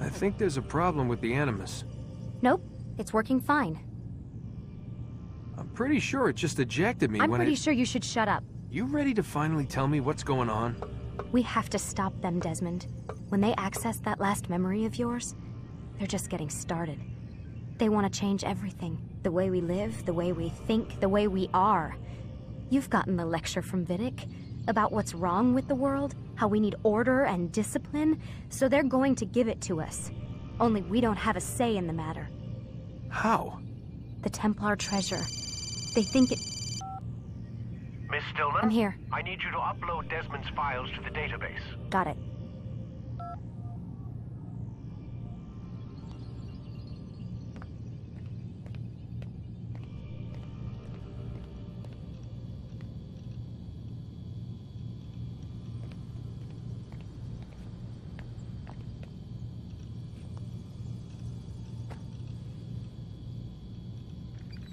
I think there's a problem with the Animus. Nope, it's working fine. I'm pretty sure it just ejected me I'm when pretty sure you should shut up. You ready to finally tell me what's going on? We have to stop them, Desmond. When they access that last memory of yours, they're just getting started. They want to change everything. The way we live, the way we think, the way we are. You've gotten the lecture from Vidic about what's wrong with the world, how we need order and discipline, so they're going to give it to us. Only we don't have a say in the matter. How? The Templar treasure. They think it... Miss Stillman? I'm here. I need you to upload Desmond's files to the database. Got it.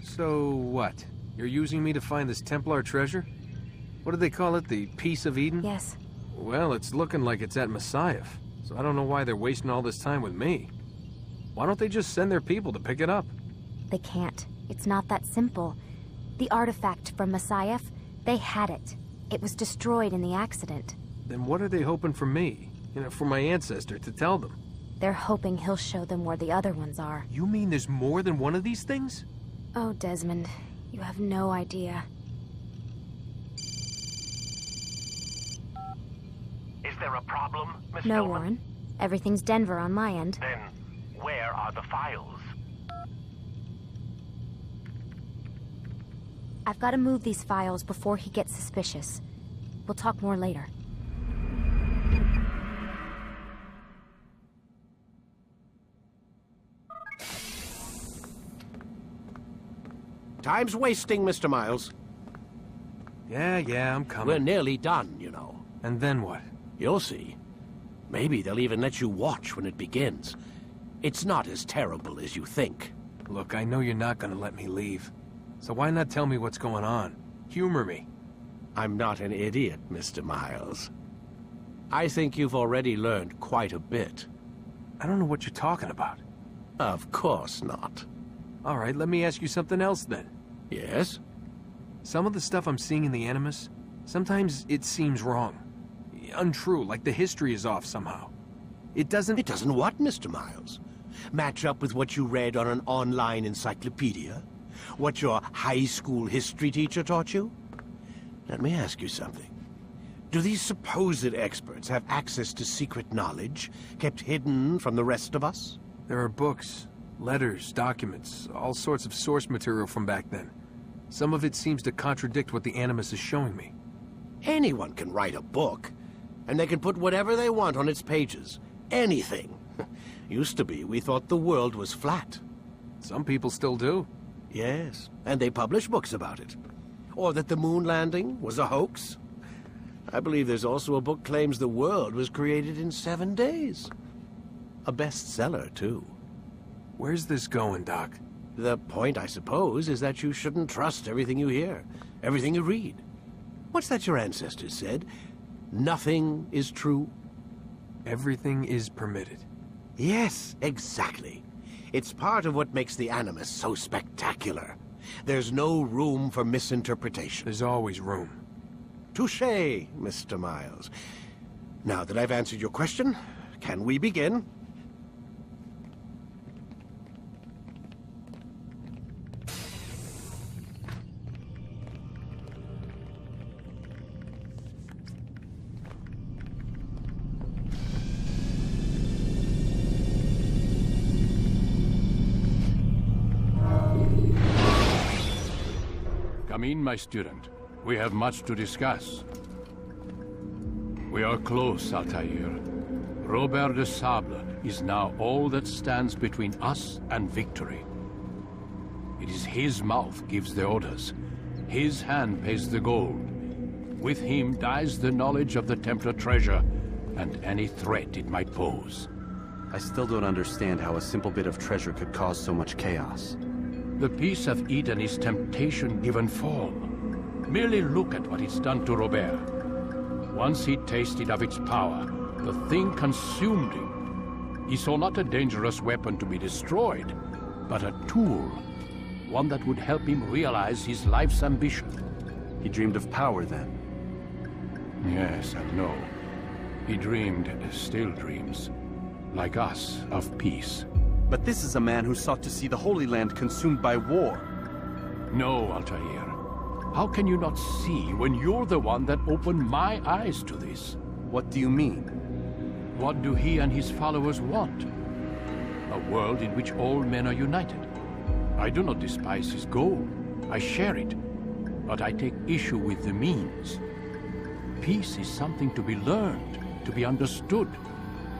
So what? You're using me to find this Templar treasure? What do they call it? The Piece of Eden? Yes. Well, it's looking like it's at Messiah, so I don't know why they're wasting all this time with me. Why don't they just send their people to pick it up? They can't. It's not that simple. The artifact from Messiah, they had it. It was destroyed in the accident. Then what are they hoping for me? You know, for my ancestor to tell them? They're hoping he'll show them where the other ones are. You mean there's more than one of these things? Oh, Desmond, you have no idea. Is there a problem, Miss No, Stillman? Warren. Everything's Denver on my end. Then, where are the files? I've got to move these files before he gets suspicious. We'll talk more later. Time's wasting, Mr. Miles. Yeah, I'm coming. We're nearly done, you know. And then what? You'll see. Maybe they'll even let you watch when it begins. It's not as terrible as you think. Look, I know you're not gonna let me leave. So why not tell me what's going on? Humor me. I'm not an idiot, Mr. Miles. I think you've already learned quite a bit. I don't know what you're talking about. Of course not. All right, let me ask you something else then. Yes? Some of the stuff I'm seeing in the Animus, sometimes it seems wrong. Untrue, like the history is off somehow. It doesn't... It doesn't what, Mr. Miles? Match up with what you read on an online encyclopedia? What your high school history teacher taught you? Let me ask you something. Do these supposed experts have access to secret knowledge kept hidden from the rest of us? There are books, letters, documents, all sorts of source material from back then. Some of it seems to contradict what the Animus is showing me. Anyone can write a book, and they can put whatever they want on its pages. Anything. Used to be, we thought the world was flat. Some people still do. Yes, and they publish books about it. Or that the moon landing was a hoax. I believe there's also a book claims the world was created in 7 days. A bestseller, too. Where's this going, Doc? The point, I suppose, is that you shouldn't trust everything you hear, everything you read. What's that your ancestors said? Nothing is true? Everything is permitted. Yes, exactly. It's part of what makes the Animus so spectacular. There's no room for misinterpretation. There's always room. Touché, Mr. Miles. Now that I've answered your question, can we begin? Come in, my student. We have much to discuss. We are close, Altair. Robert de Sable is now all that stands between us and victory. It is his mouth gives the orders. His hand pays the gold. With him dies the knowledge of the Templar treasure and any threat it might pose. I still don't understand how a simple bit of treasure could cause so much chaos. The piece of Eden is temptation given form. Merely look at what it's done to Robert. Once he tasted of its power, the thing consumed him. He saw not a dangerous weapon to be destroyed, but a tool. One that would help him realize his life's ambition. He dreamed of power then. Yes and no. He dreamed, still dreams, like us, of peace. But this is a man who sought to see the Holy Land consumed by war. No, Altair. How can you not see when you're the one that opened my eyes to this? What do you mean? What do he and his followers want? A world in which all men are united. I do not despise his goal. I share it. But I take issue with the means. Peace is something to be learned, to be understood,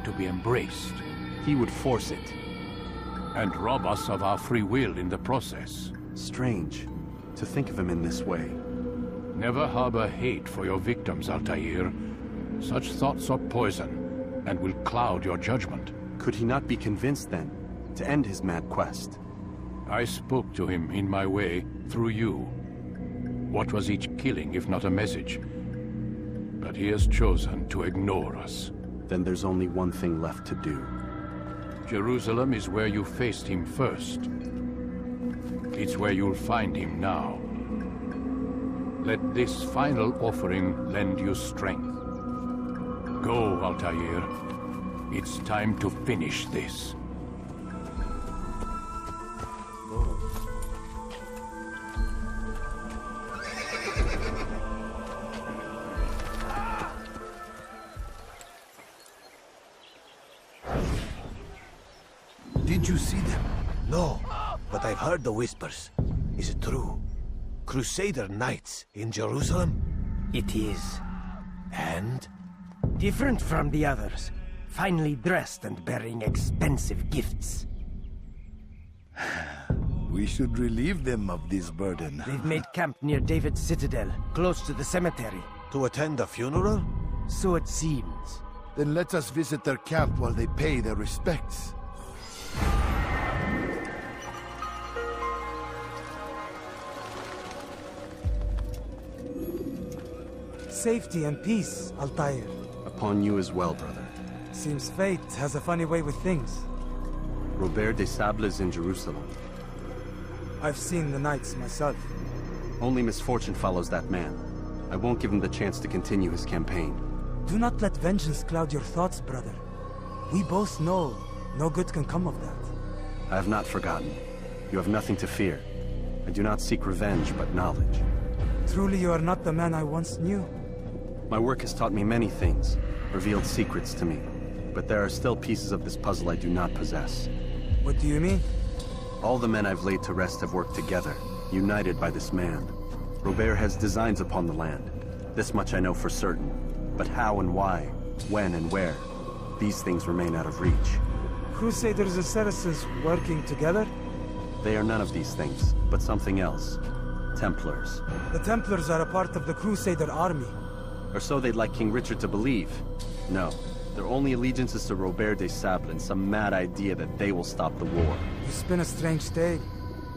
to be embraced. He would force it. And rob us of our free will in the process. Strange to think of him in this way. Never harbor hate for your victims, Altair. Such thoughts are poison, and will cloud your judgment. Could he not be convinced, then, to end his mad quest? I spoke to him in my way, through you. What was each killing, if not a message? But he has chosen to ignore us. Then there's only one thing left to do. Jerusalem is where you faced him first. It's where you'll find him now. Let this final offering lend you strength. Go, Altair. It's time to finish this. Did you see them? No, but I've heard the whispers. Is it true? Crusader knights in Jerusalem? It is. And? Different from the others. Finely dressed and bearing expensive gifts. We should relieve them of this burden. They've made camp near David's citadel, close to the cemetery. To attend a funeral? So it seems. Then let us visit their camp while they pay their respects. Safety and peace, Altair. Upon you as well, brother. Seems fate has a funny way with things. Robert de Sable is in Jerusalem. I've seen the knights myself. Only misfortune follows that man. I won't give him the chance to continue his campaign. Do not let vengeance cloud your thoughts, brother. We both know no good can come of that. I have not forgotten. You have nothing to fear. I do not seek revenge, but knowledge. Truly you are not the man I once knew. My work has taught me many things, revealed secrets to me. But there are still pieces of this puzzle I do not possess. What do you mean? All the men I've laid to rest have worked together, united by this man. Robert has designs upon the land. This much I know for certain. But how and why, when and where, these things remain out of reach. Crusaders and Saracens working together? They are none of these things, but something else. Templars. The Templars are a part of the Crusader army. Or so they'd like King Richard to believe. No, their only allegiance is to Robert de Sable and some mad idea that they will stop the war. You spin a strange tale.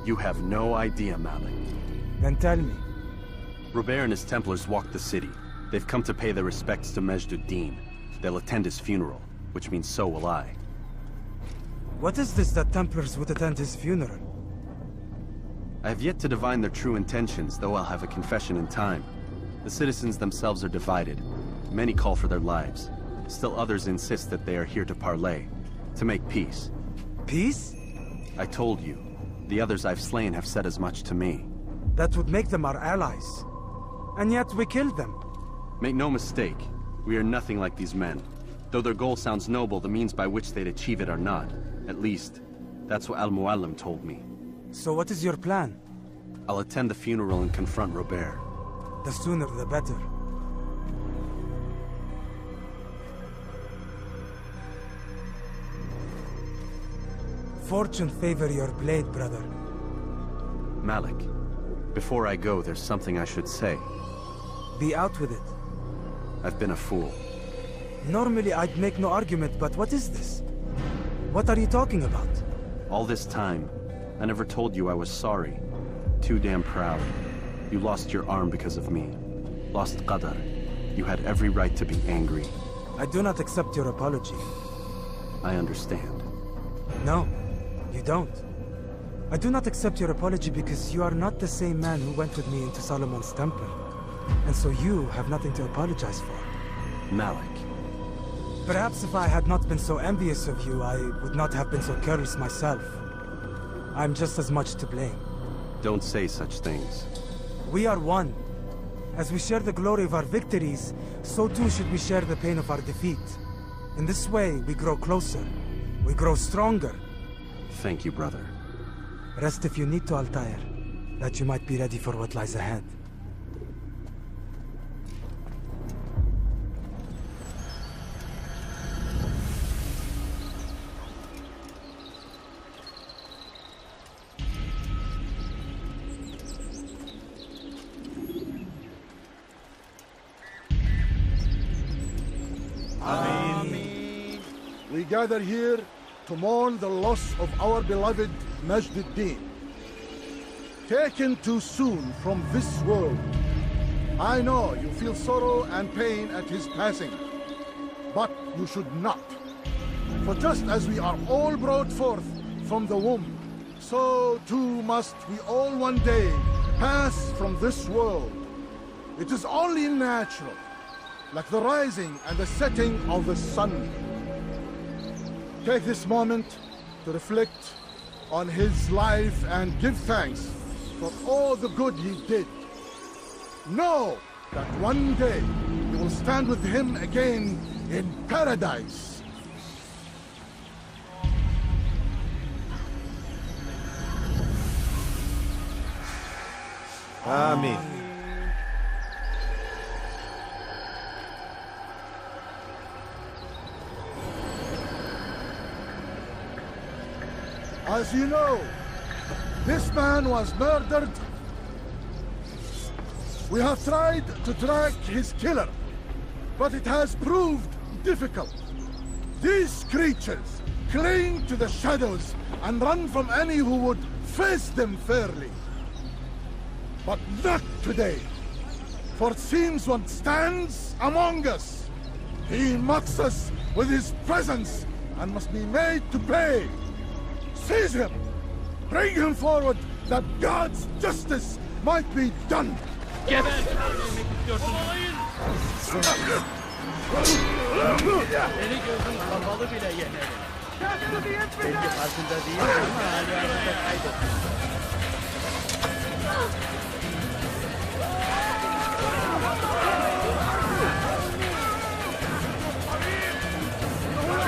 You have no idea, Malik. Then tell me. Robert and his Templars walk the city. They've come to pay their respects to Majd-ud-Din. They'll attend his funeral, which means so will I. What is this that Templars would attend his funeral? I have yet to divine their true intentions, though I'll have a confession in time. The citizens themselves are divided. Many call for their lives. Still others insist that they are here to parley, to make peace. Peace? I told you. The others I've slain have said as much to me. That would make them our allies. And yet we killed them. Make no mistake, we are nothing like these men. Though their goal sounds noble, the means by which they'd achieve it are not. At least, that's what Al-Muallim told me. So what is your plan? I'll attend the funeral and confront Robert. The sooner the better. Fortune favor your blade, brother. Malik, before I go, there's something I should say. Be out with it. I've been a fool. Normally I'd make no argument, but what is this? What are you talking about? All this time, I never told you I was sorry. Too damn proud. You lost your arm because of me. Lost Qadar. You had every right to be angry. I do not accept your apology. I understand. No, you don't. I do not accept your apology because you are not the same man who went with me into Solomon's temple. And so you have nothing to apologize for. Malik. Perhaps if I had not been so envious of you, I would not have been so careless myself. I'm just as much to blame. Don't say such things. We are one. As we share the glory of our victories, so too should we share the pain of our defeat. In this way, we grow closer. We grow stronger. Thank you, brother. Rest if you need to, Altair, that you might be ready for what lies ahead. We gather here to mourn the loss of our beloved Majd-ud-Din. Taken too soon from this world. I know you feel sorrow and pain at his passing, but you should not. For just as we are all brought forth from the womb, so too must we all one day pass from this world. It is only natural, like the rising and the setting of the sun. Take this moment to reflect on his life and give thanks for all the good he did. Know that one day you will stand with him again in paradise. Amen. As you know, this man was murdered. We have tried to track his killer, but it has proved difficult. These creatures cling to the shadows and run from any who would face them fairly. But not today, for it seems one stands among us. He mocks us with his presence and must be made to pay. Seize him! Bring him forward, that God's justice might be done! Beni gözün kapalı bile yenerim. Belki farkında değil ama hala arada kaybettim.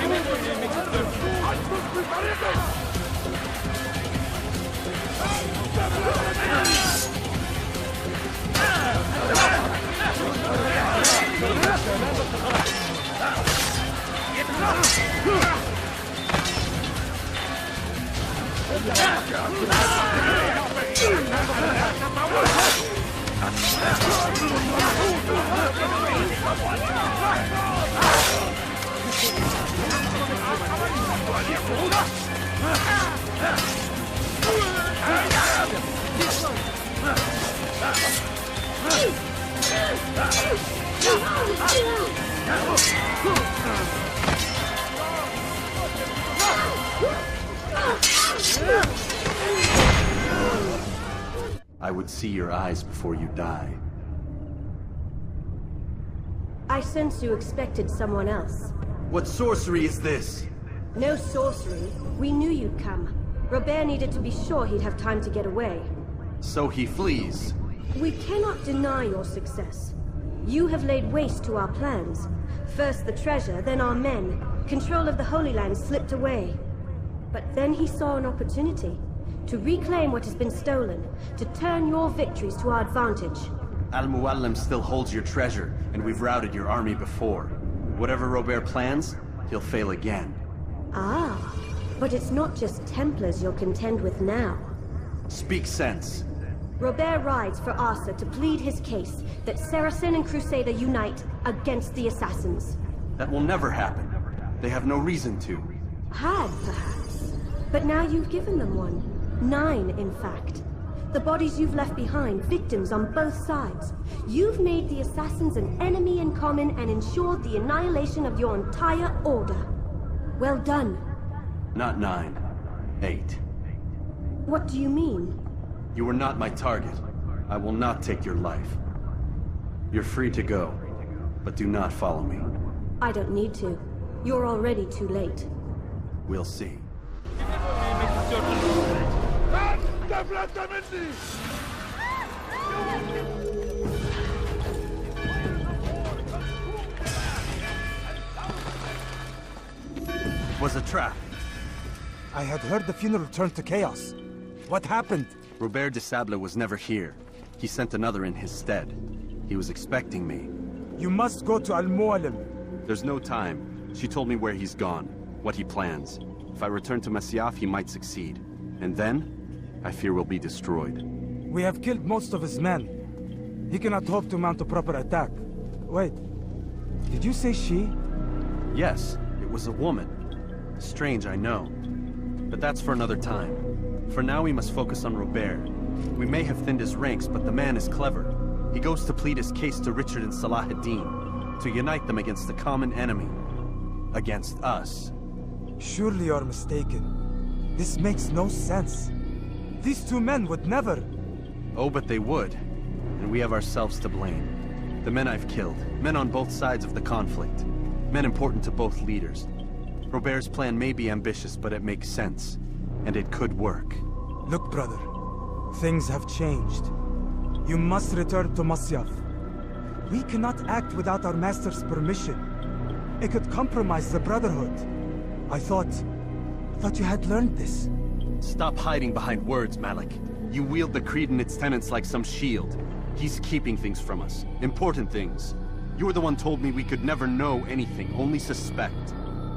Kiminle yemek istiyorsun? I would see your eyes before you die. I sense you expected someone else. What sorcery is this? No sorcery. We knew you'd come. Robert needed to be sure he'd have time to get away. So he flees. We cannot deny your success. You have laid waste to our plans. First the treasure, then our men. Control of the Holy Land slipped away. But then he saw an opportunity to reclaim what has been stolen, to turn your victories to our advantage. Al-Muallim still holds your treasure, and we've routed your army before. Whatever Robert plans, he'll fail again. Ah, but it's not just Templars you'll contend with now. Speak sense. Robert rides for Asa to plead his case that Saracen and Crusader unite against the Assassins. That will never happen. They have no reason to. Had, perhaps. But now you've given them one. 9, in fact. The bodies you've left behind, victims on both sides. You've made the Assassins an enemy in common and ensured the annihilation of your entire order. Well done. Not 9. 8. What do you mean? You are not my target. I will not take your life. You're free to go, but do not follow me. I don't need to. You're already too late. We'll see. It was a trap. I had heard the funeral turned to chaos. What happened? Robert de Sable was never here. He sent another in his stead. He was expecting me. You must go to Al-Mualim. There's no time. She told me where he's gone, what he plans. If I return to Masyaf, he might succeed. And then, I fear we'll be destroyed. We have killed most of his men. He cannot hope to mount a proper attack. Wait, did you say she? Yes, it was a woman. Strange, I know. But that's for another time. For now, we must focus on Robert. We may have thinned his ranks, but the man is clever. He goes to plead his case to Richard and Salah ad-Din, to unite them against the common enemy. Against us. Surely you're mistaken. This makes no sense. These two men would never... Oh, but they would. And we have ourselves to blame. The men I've killed, men on both sides of the conflict. Men important to both leaders. Robert's plan may be ambitious, but it makes sense. And it could work. Look, brother. Things have changed. You must return to Masyaf. We cannot act without our master's permission. It could compromise the Brotherhood. I thought you had learned this. Stop hiding behind words, Malik. You wield the creed and its tenets like some shield. He's keeping things from us. Important things. You were the one told me we could never know anything, only suspect.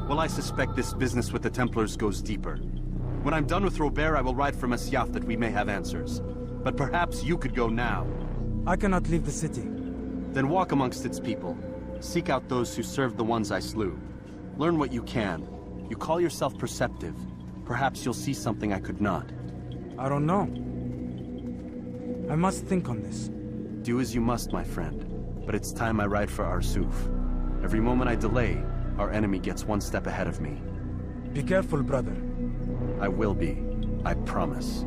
Well, I suspect this business with the Templars goes deeper. When I'm done with Robert, I will ride for Masyaf that we may have answers. But perhaps you could go now. I cannot leave the city. Then walk amongst its people. Seek out those who served the ones I slew. Learn what you can. You call yourself perceptive. Perhaps you'll see something I could not. I don't know. I must think on this. Do as you must, my friend. But it's time I ride for Arsuf. Every moment I delay, our enemy gets one step ahead of me. Be careful, brother. I will be. I promise.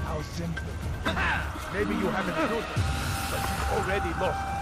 How simple. Maybe you haven't noticed, but you've already lost.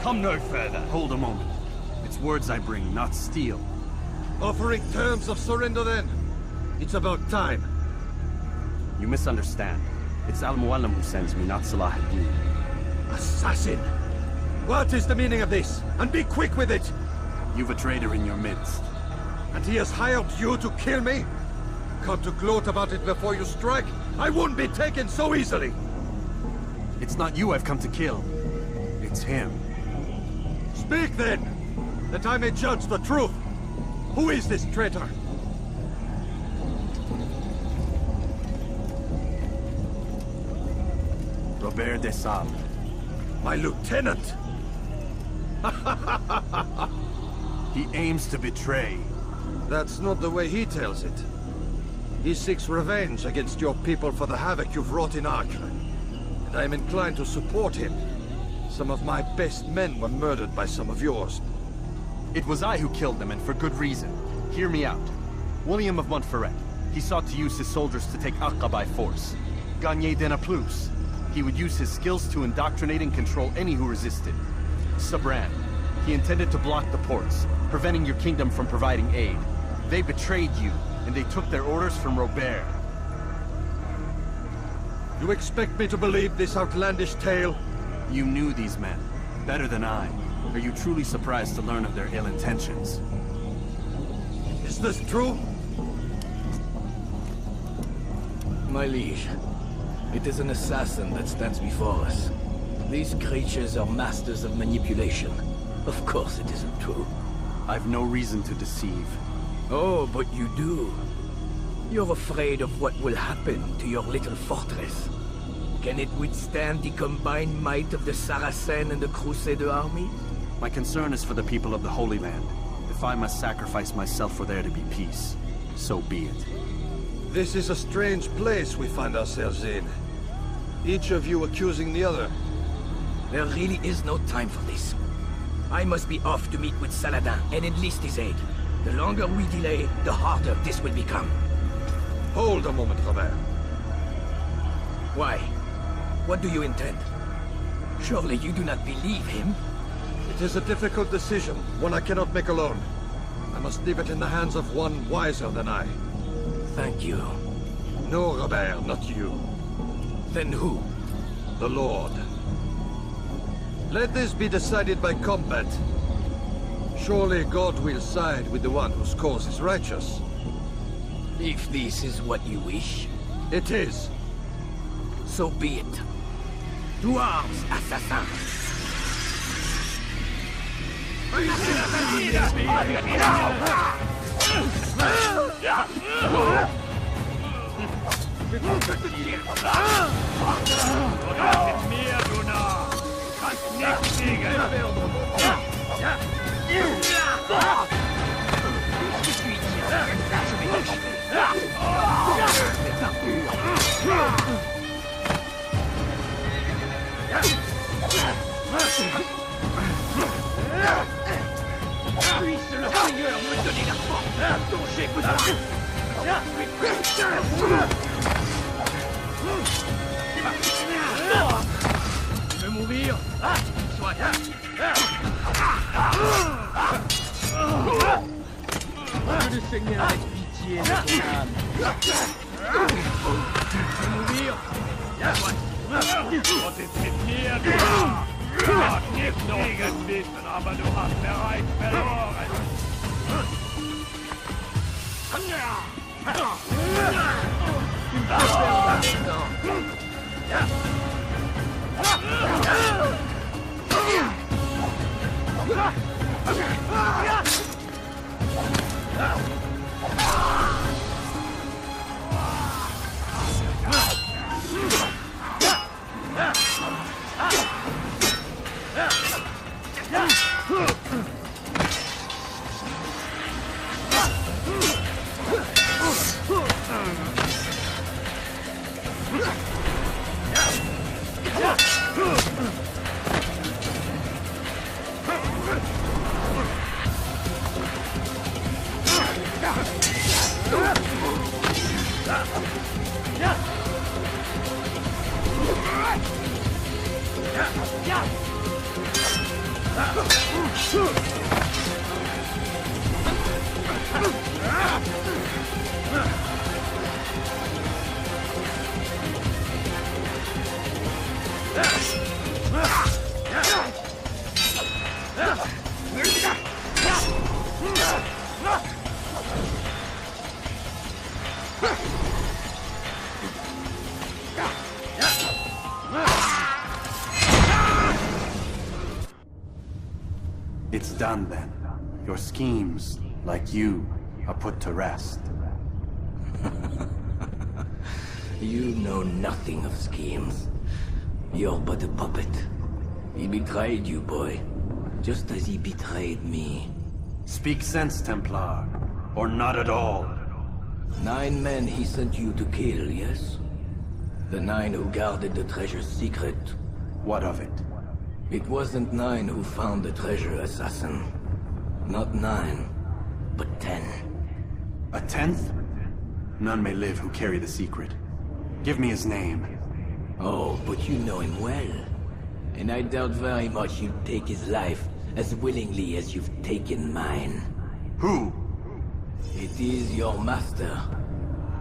Come no further. Hold a moment. It's words I bring, not steel. Offering terms of surrender then? It's about time. You misunderstand. It's Al-Mualim who sends me, not Salah ad-Din. Assassin! What is the meaning of this? And be quick with it! You've a traitor in your midst. And he has hired you to kill me? Come to gloat about it before you strike? I won't be taken so easily! It's not you I've come to kill. It's him. Speak then, that I may judge the truth. Who is this traitor? Robert de Sable. My lieutenant! He aims to betray. That's not the way he tells it. He seeks revenge against your people for the havoc you've wrought in Acre. And I am inclined to support him. Some of my best men were murdered by some of yours. It was I who killed them, and for good reason. Hear me out. William of Montferrat. He sought to use his soldiers to take Acre by force. Gagner de Naplouse. He would use his skills to indoctrinate and control any who resisted. Sabran. He intended to block the ports, preventing your kingdom from providing aid. They betrayed you, and they took their orders from Robert. You expect me to believe this outlandish tale? You knew these men, better than I. Are you truly surprised to learn of their ill intentions? Is this true? My liege, it is an assassin that stands before us. These creatures are masters of manipulation. Of course it isn't true. I've no reason to deceive. Oh, but you do. You're afraid of what will happen to your little fortress. Can it withstand the combined might of the Saracen and the Crusader army? My concern is for the people of the Holy Land. If I must sacrifice myself for there to be peace, so be it. This is a strange place we find ourselves in. Each of you accusing the other. There really is no time for this. I must be off to meet with Saladin and enlist his aid. The longer we delay, the harder this will become. Hold a moment, Robert. Why? What do you intend? Surely you do not believe him? It is a difficult decision, one I cannot make alone. I must leave it in the hands of one wiser than I. Thank you. No, Robert, not you. Then who? The Lord. Let this be decided by combat. Surely God will side with the one whose cause is righteous. If this is what you wish. It is. So be it. To arms, assassin! Puisse le Seigneur me donner la force dont j'ai besoin. Tu veux mourir? Soit. Que le Seigneur ait pitié de ton âme. Tu veux mourir? Soit. Was ist mit mir, du? Du hast nicht gegen wissen, aber du hast bereits verloren. It's done then. Your schemes, like you, are put to rest. You know nothing of schemes. You're but a puppet. He betrayed you, boy. Just as he betrayed me. Speak sense, Templar. Or not at all. 9 men he sent you to kill, yes? The 9 who guarded the treasure's secret. What of it? It wasn't 9 who found the treasure, Assassin. Not 9, but 10. A 10th? None may live who carry the secret. Give me his name. Oh, but you know him well. And I doubt very much you'd take his life as willingly as you've taken mine. Who? It is your master,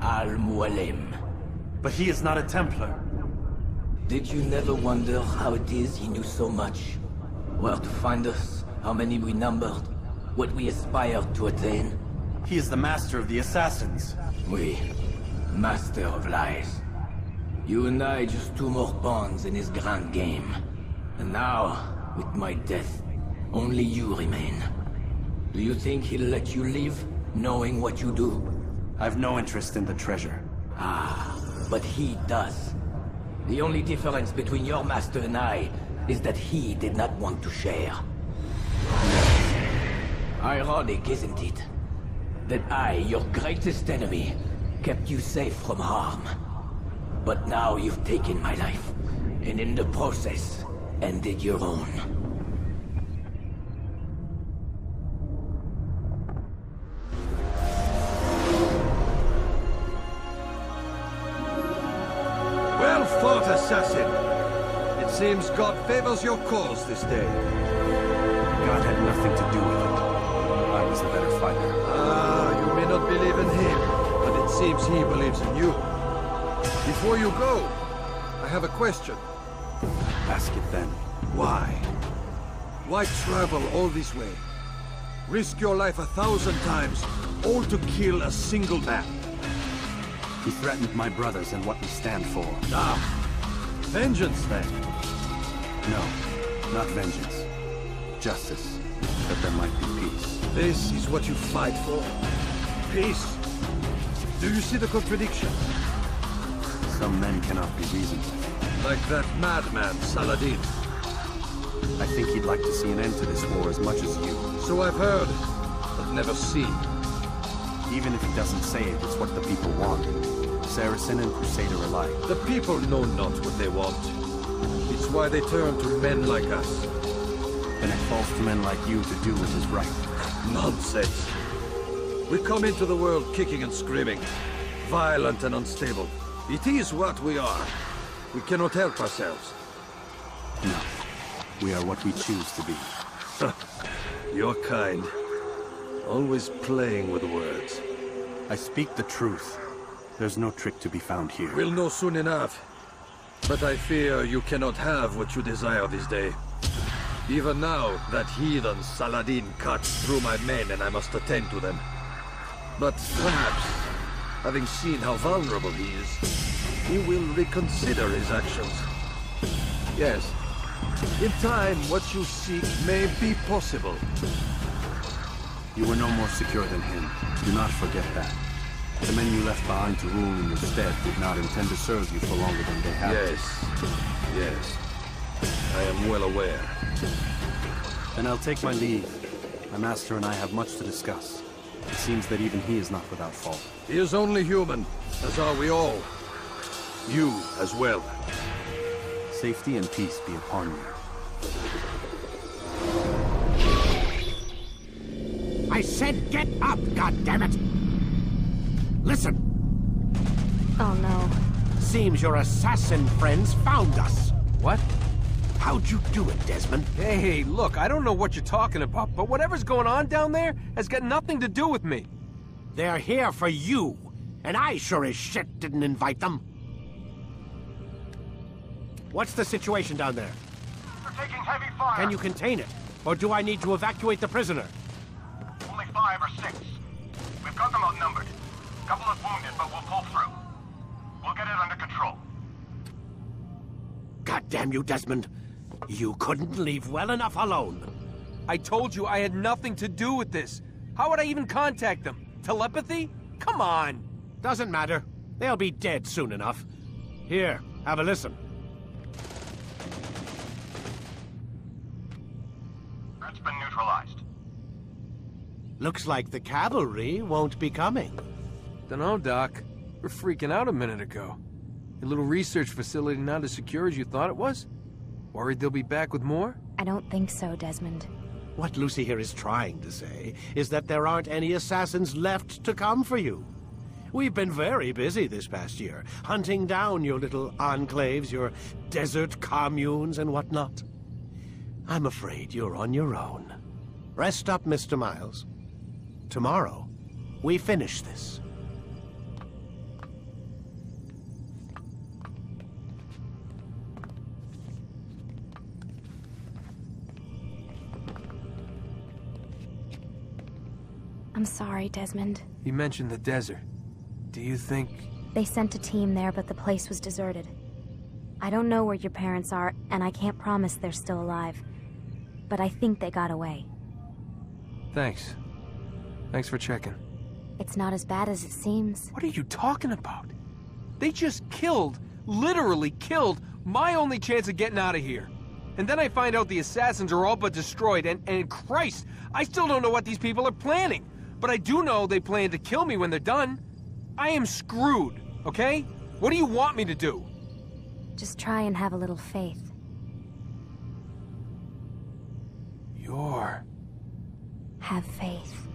Al-Mualim. But he is not a Templar. Did you never wonder how it is he knew so much? Where to find us, how many we numbered, what we aspired to attain? He is the master of the Assassins. Oui, master of lies. You and I just 2 more pawns in his grand game. And now, with my death, only you remain. Do you think he'll let you live, knowing what you do? I've no interest in the treasure. Ah, but he does. The only difference between your master and I is that he did not want to share. Ironic, isn't it? That I, your greatest enemy, kept you safe from harm. But now you've taken my life, and in the process, ended your own. Well fought, assassin. It seems God favors your cause this day. God had nothing to do with it. I was the better fighter. Ah, you may not believe in him, but it seems he believes in you. Before you go, I have a question. Ask it then. Why? Why travel all this way? Risk your life 1,000 times, all to kill a single man. He threatened my brothers and what we stand for. Ah, vengeance then? No, not vengeance. Justice, that there might be peace. This is what you fight for? Peace? Do you see the contradiction? Some men cannot be reasoned with. Like that madman, Saladin. I think he'd like to see an end to this war as much as you. So I've heard, but never seen. Even if he doesn't say it, it's what the people want. Saracen and Crusader alike. The people know not what they want. It's why they turn to men like us. Then it falls to men like you to do what is right. Nonsense. We come into the world kicking and screaming, violent and unstable. It is what we are. We cannot help ourselves. No. We are what we choose to be. Your kind. Always playing with words. I speak the truth. There's no trick to be found here. We'll know soon enough. But I fear you cannot have what you desire this day. Even now, that heathen Saladin cuts through my men and I must attend to them. But perhaps, having seen how vulnerable he is, he will reconsider his actions. Yes, in time, what you seek may be possible. You were no more secure than him. Do not forget that. The men you left behind to rule in your stead did not intend to serve you for longer than they have. Yes, yes. I am well aware. Then I'll take my leave. My master and I have much to discuss. It seems that even he is not without fault. He is only human, as are we all. You as well. Safety and peace be upon you. I said get up, goddammit! Listen! Oh no. Seems your assassin friends found us. What? How'd you do it, Desmond? Hey, look, I don't know what you're talking about, but whatever's going on down there has got nothing to do with me. They're here for you, and I sure as shit didn't invite them. What's the situation down there? They're taking heavy fire. Can you contain it? Or do I need to evacuate the prisoner? Only 5 or 6. We've got them outnumbered. A couple of wounded, but we'll pull through. We'll get it under control. God damn you, Desmond. You couldn't leave well enough alone. I told you I had nothing to do with this. How would I even contact them? Telepathy? Come on. Doesn't matter. They'll be dead soon enough. Here, have a listen. Threat's been neutralized. Looks like the cavalry won't be coming. Dunno, Doc. We're freaking out a minute ago. Your little research facility not as secure as you thought it was? Worried they'll be back with more? I don't think so, Desmond. What Lucy here is trying to say is that there aren't any assassins left to come for you. We've been very busy this past year, hunting down your little enclaves, your desert communes and whatnot. I'm afraid you're on your own. Rest up, Mr. Miles. Tomorrow, we finish this. I'm sorry, Desmond. You mentioned the desert. Do you think... They sent a team there, but the place was deserted. I don't know where your parents are, and I can't promise they're still alive. But I think they got away. Thanks. Thanks for checking. It's not as bad as it seems. What are you talking about? They just killed, literally killed, my only chance of getting out of here. And then I find out the assassins are all but destroyed, and Christ, I still don't know what these people are planning. But I do know they plan to kill me when they're done. I am screwed, okay? What do you want me to do? Just try and have a little faith. Have faith.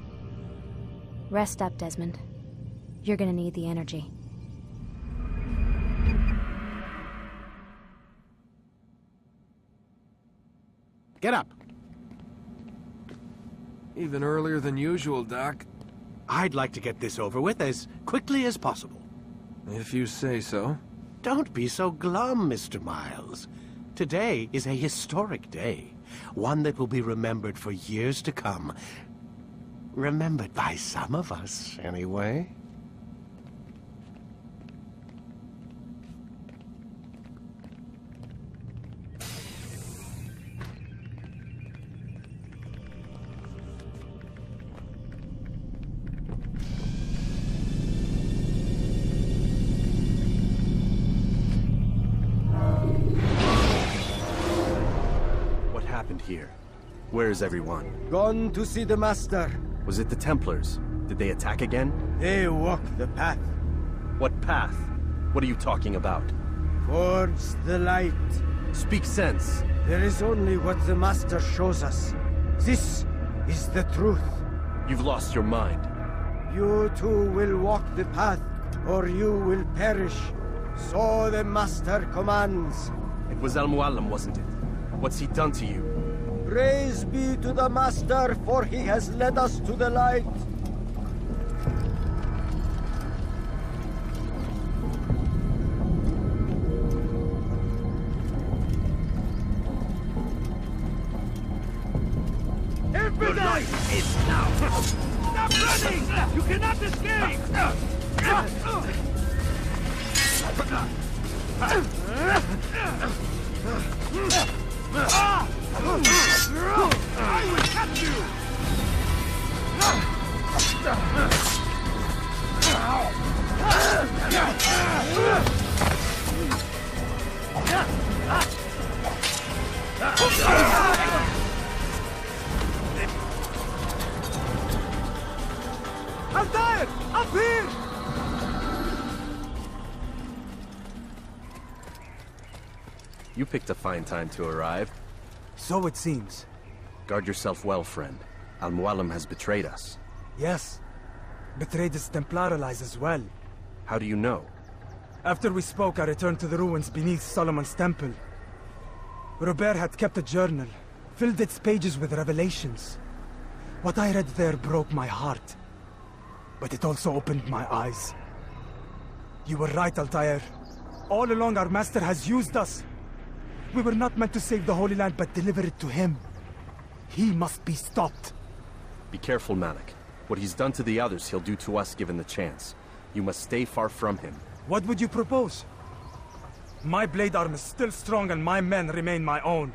Rest up, Desmond. You're gonna need the energy. Get up. Even earlier than usual, Doc. I'd like to get this over with as quickly as possible. If you say so. Don't be so glum, Mr. Miles. Today is a historic day. One that will be remembered for years to come. Remembered by some of us, anyway. Here. Where is everyone? Gone to see the Master. Was it the Templars? Did they attack again? They walk the path. What path? What are you talking about? Towards the light. Speak sense. There is only what the Master shows us. This is the truth. You've lost your mind. You too will walk the path, or you will perish. So the Master commands. It was Al-Mualim, wasn't it? What's he done to you? Praise be to the Master, for he has led us to the light. Your life is now! Stop running! You cannot escape! I will catch you! Altair! Up here! You picked a fine time to arrive. So it seems. Guard yourself well, friend. Al-Mualim has betrayed us. Yes. betrayed his Templar allies as well. How do you know? After we spoke, I returned to the ruins beneath Solomon's temple. Robert had kept a journal, filled its pages with revelations. What I read there broke my heart. But it also opened my eyes. You were right, Altair. All along our master has used us. We were not meant to save the Holy Land, but deliver it to him. He must be stopped. Be careful, Malik. What he's done to the others, he'll do to us given the chance. You must stay far from him. What would you propose? My blade arm is still strong and my men remain my own.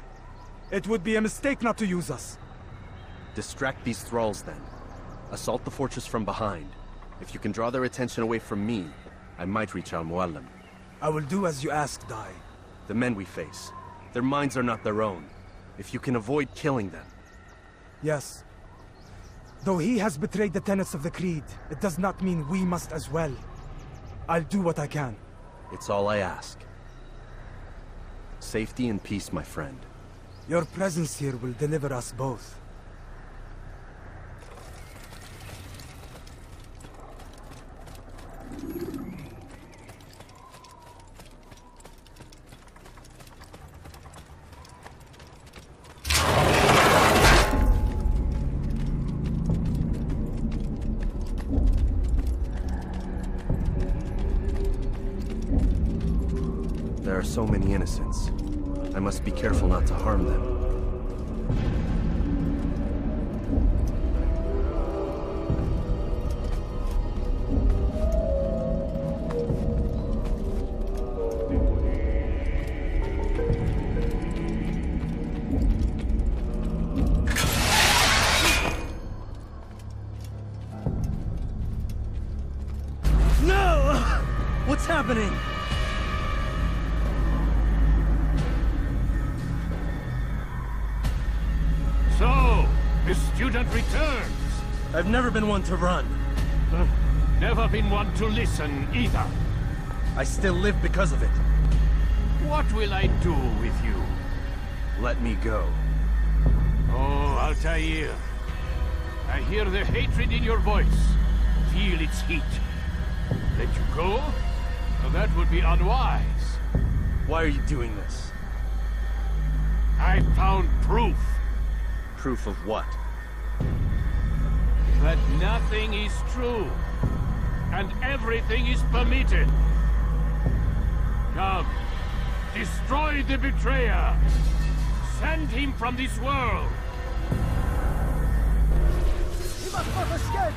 It would be a mistake not to use us. Distract these thralls, then. Assault the fortress from behind. If you can draw their attention away from me, I might reach Al-Mualim. I will do as you ask, Dai. The men we face, their minds are not their own. If you can avoid killing them. Yes. Though he has betrayed the tenets of the Creed, it does not mean we must as well. I'll do what I can. It's all I ask. Safety and peace, my friend. Your presence here will deliver us both. There are so many innocents. I must be careful not to harm them. No! What's happening? So, the student returns. I've never been one to run. Never been one to listen either. I still live because of it. What will I do with you? Let me go. Oh, Altair. I hear the hatred in your voice. Feel its heat. Let you go? Well, that would be unwise. Why are you doing this? I found proof. Proof of what? That nothing is true. And everything is permitted. Come. Destroy the betrayer. Send him from this world. He must not escape!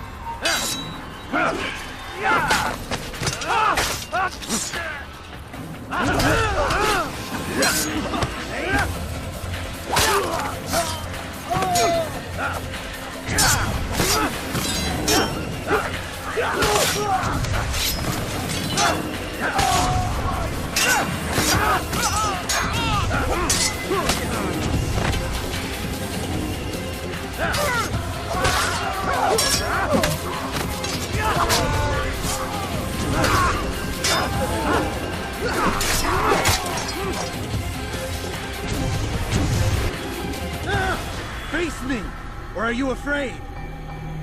Face me! Or are you afraid?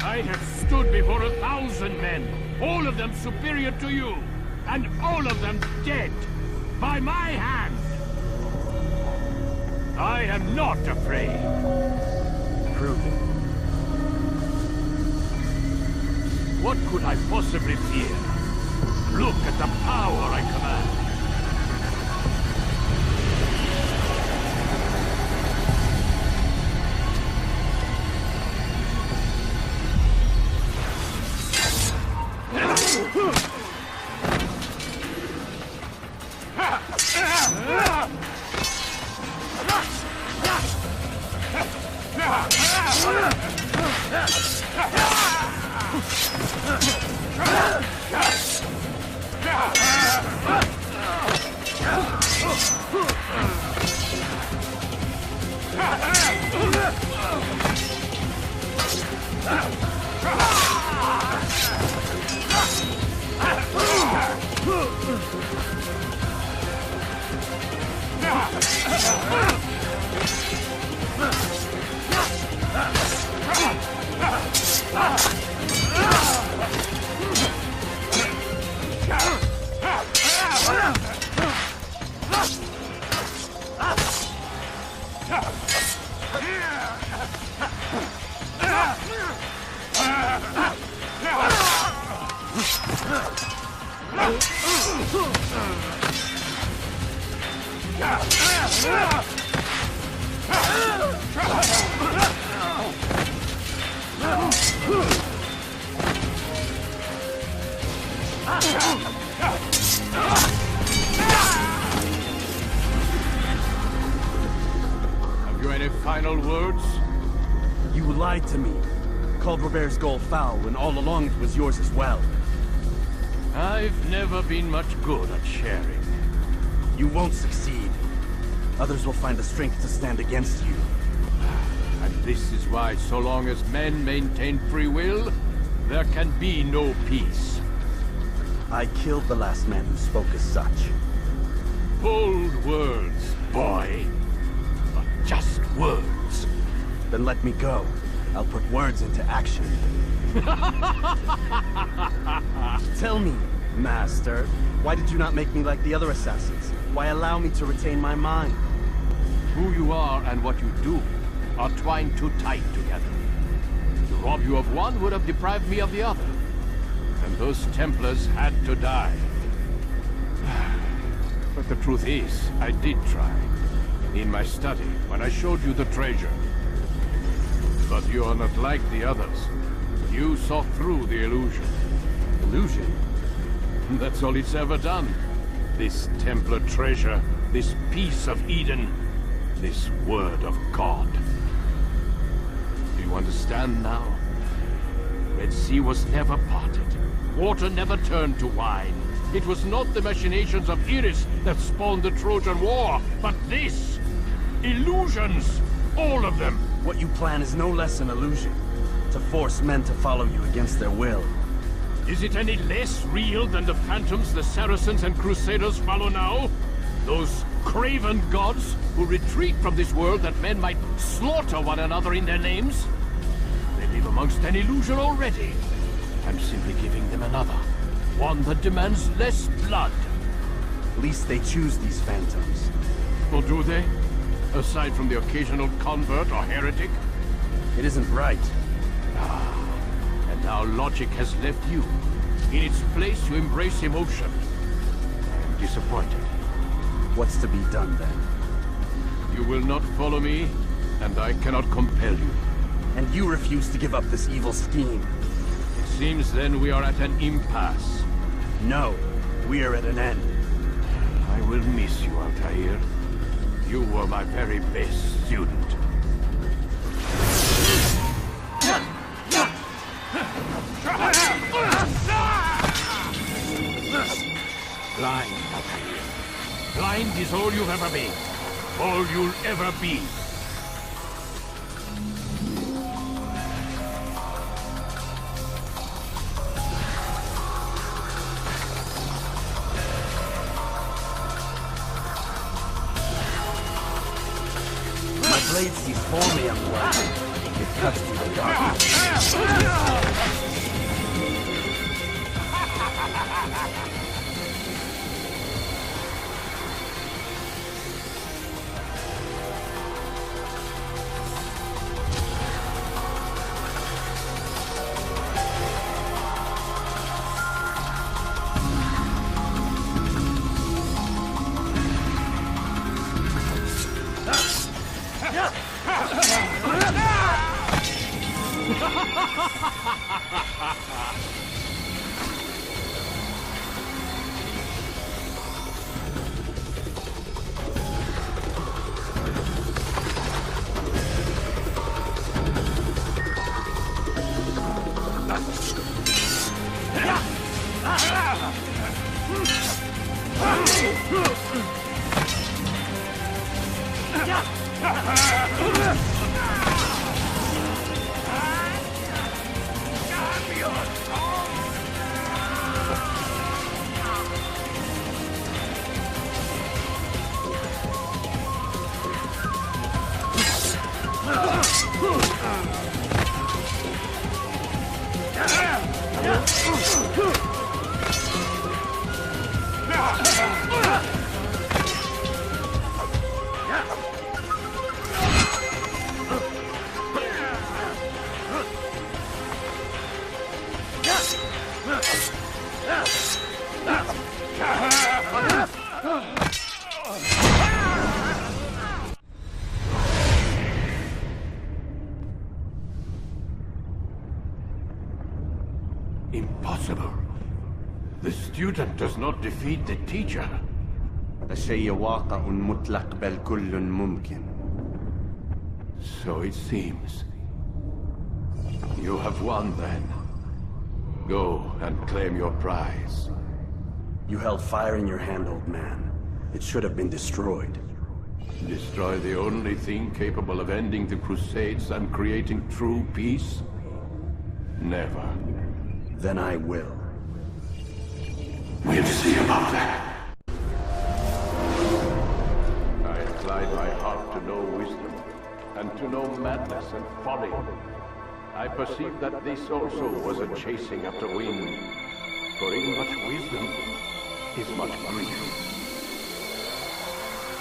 I have stood before 1,000 men, all of them superior to you, and all of them dead, by my hand. I am not afraid. Prove it. What could I possibly fear? Look at the power I command. lied to me. Called Robert's goal foul when all along it was yours as well. I've never been much good at sharing. You won't succeed. Others will find the strength to stand against you. And this is why, so long as men maintain free will, there can be no peace. I killed the last man who spoke as such. Bold words, boy. But just words. Then let me go. I'll put words into action. Tell me, Master, why did you not make me like the other assassins? Why allow me to retain my mind? Who you are and what you do are twined too tight together. To rob you of one would have deprived me of the other. And those Templars had to die. But the truth is, I did try. In my study, when I showed you the treasure. But you are not like the others. You saw through the illusion. Illusion? That's all it's ever done. This Templar treasure, this piece of Eden, this word of God. Do you understand now? Red Sea was never parted. Water never turned to wine. It was not the machinations of Iris that spawned the Trojan War, but this! Illusions! All of them! What you plan is no less an illusion. To force men to follow you against their will. Is it any less real than the phantoms the Saracens and Crusaders follow now? Those craven gods who retreat from this world that men might slaughter one another in their names? They live amongst an illusion already. I'm simply giving them another. One that demands less blood. At least they choose these phantoms. Or do they? Aside from the occasional convert or heretic? It isn't right. And now logic has left you. In its place, you embrace emotion. I am disappointed. What's to be done, then? You will not follow me, and I cannot compel you. And you refuse to give up this evil scheme. It seems then we are at an impasse. No, we are at an end. I will miss you, Altair. You were my very best student. Blind, Altair. Blind is all you've ever been. All you'll ever be. My blade sees for me, young one. It cuts through the darkness. Impossible. The student does not defeat the teacher. الشيء واقع مطلق بل كل ممكن. So it seems. You have won, then. Go and claim your prize. You held fire in your hand, old man. It should have been destroyed. Destroy the only thing capable of ending the Crusades and creating true peace? Never. Then I will. We'll see about that. I applied my heart to know wisdom, and to know madness and folly. I perceived that this also was a chasing after wind. For in much wisdom is much grief.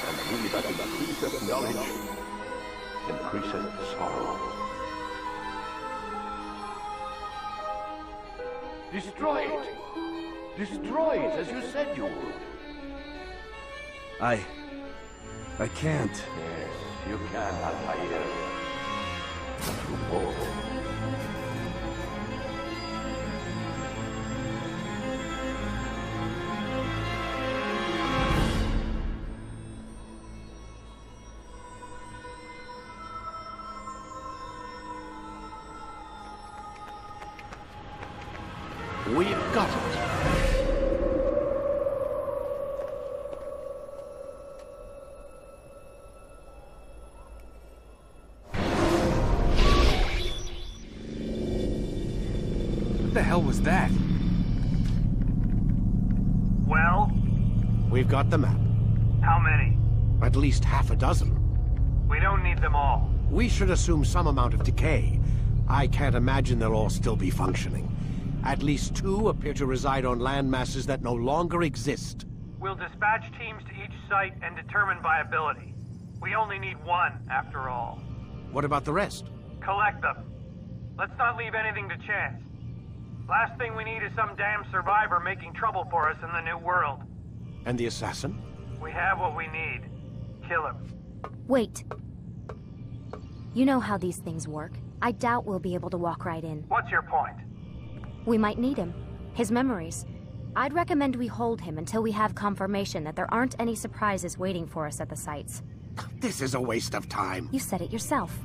And he that increaseth knowledge increaseth sorrow. Destroy it! Destroy it as you said you would. I can't. Yes, you can, Altair. But you won't. We've got it. What the hell was that? Well? We've got the map. How many? At least half a dozen. We don't need them all. We should assume some amount of decay. I can't imagine they'll all still be functioning. At least 2 appear to reside on land masses that no longer exist. We'll dispatch teams to each site and determine viability. We only need 1, after all. What about the rest? Collect them. Let's not leave anything to chance. Last thing we need is some damn survivor making trouble for us in the new world. And the assassin? We have what we need. Kill him. Wait. You know how these things work. I doubt we'll be able to walk right in. What's your point? We might need him. His memories. I'd recommend we hold him until we have confirmation that there aren't any surprises waiting for us at the sites. This is a waste of time. You said it yourself.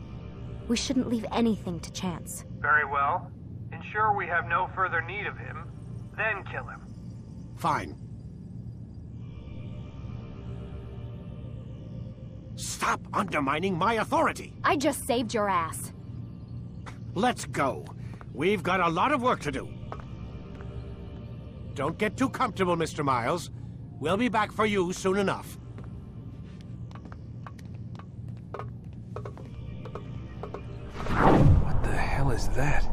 We shouldn't leave anything to chance. Very well. Ensure we have no further need of him, then kill him. Fine. Stop undermining my authority! I just saved your ass. Let's go. We've got a lot of work to do. Don't get too comfortable, Mr. Miles. We'll be back for you soon enough. What the hell is that?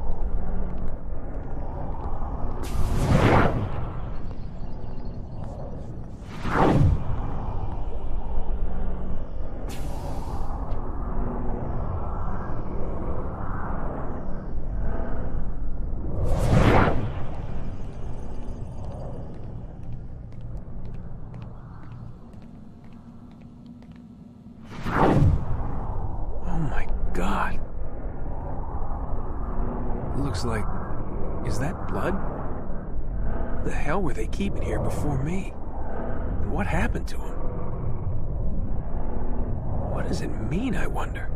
God. Looks like... Is that blood? The hell were they keeping here before me? And what happened to him? What does it mean, I wonder?